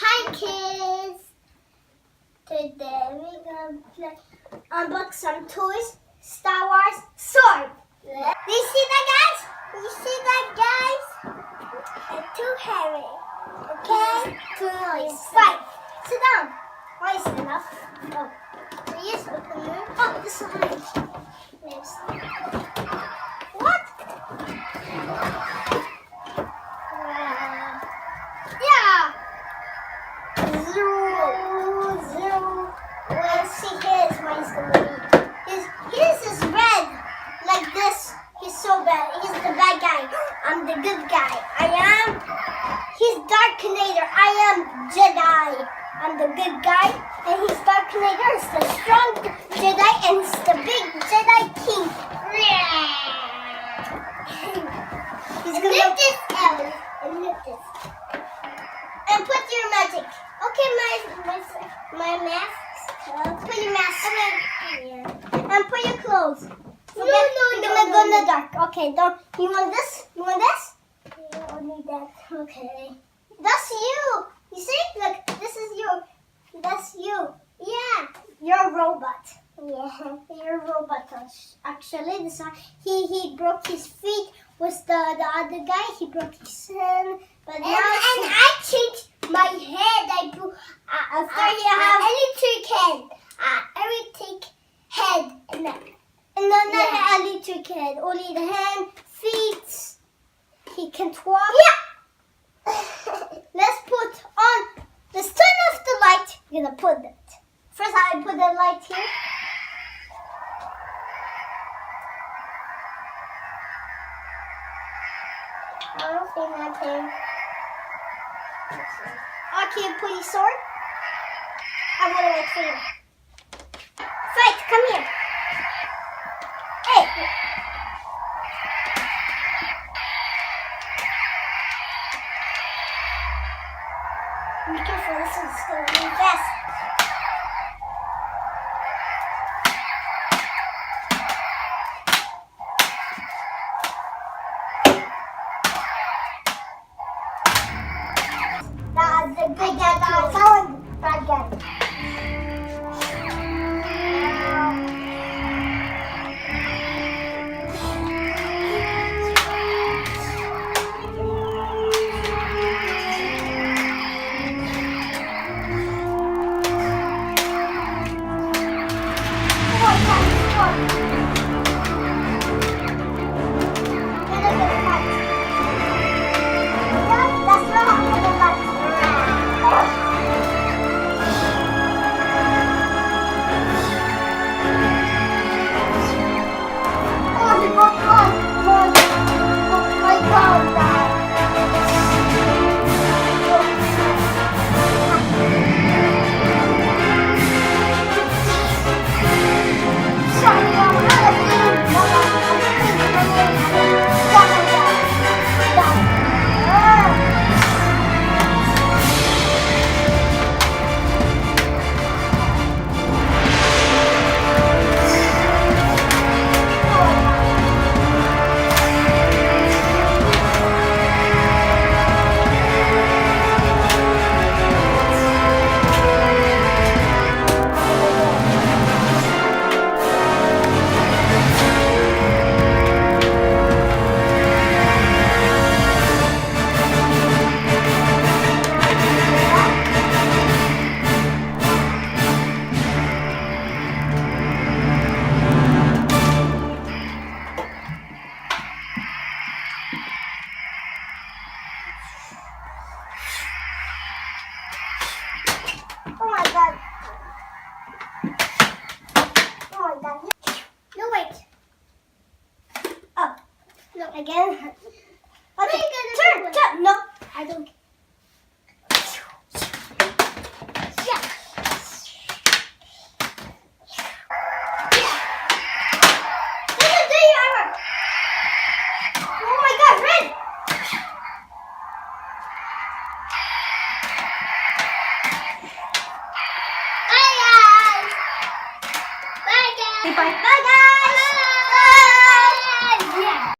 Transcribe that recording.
Hi kids! Today we're gonna unbox some toys, Star Wars sword. You see that, guys? You see that, guys? It's too heavy. Okay? Too noise. Fine. Sit down. Why is it enough? Oh. Yes, open it. Oh, this one. Yes. What? Yeah. Zero. Let's see his. Mine's gonna be. His is red. Like this. He's so bad. He's the bad guy. I'm the good guy. He's Darkinator. I am Jedi. I'm the good guy. And he's Darkinator. He's the strong Jedi. And he's the big Jedi King. He's gonna lift this out. And lift this. And put your magic. Okay, my mask. Put your mask. Yeah. And put your clothes. No. You're gonna go in the dark. Okay, don't. You want this? You want this? Yeah, I need that. Okay. That's you. You see? Look, this is you. That's you. Yeah. You're a robot. Yeah. You're a robot. Actually, this one, he broke his feet with the other guy. He broke his hand. But now I changed my head. I put electric head. Electric head and neck. And not the electric head. Only the hand, feet. He can't walk. Yeah. Let's put on. Let's turn off the light. We're gonna put it. First, I put the light here. I don't see nothing. Okay, put your sword. I'm gonna wait for you. Fight, come here. Hey. Be careful, this is going to be fast. That's the good guy. Found bad guy. Oh my god. No, wait. Oh, no, again. Okay, turn. No, I don't.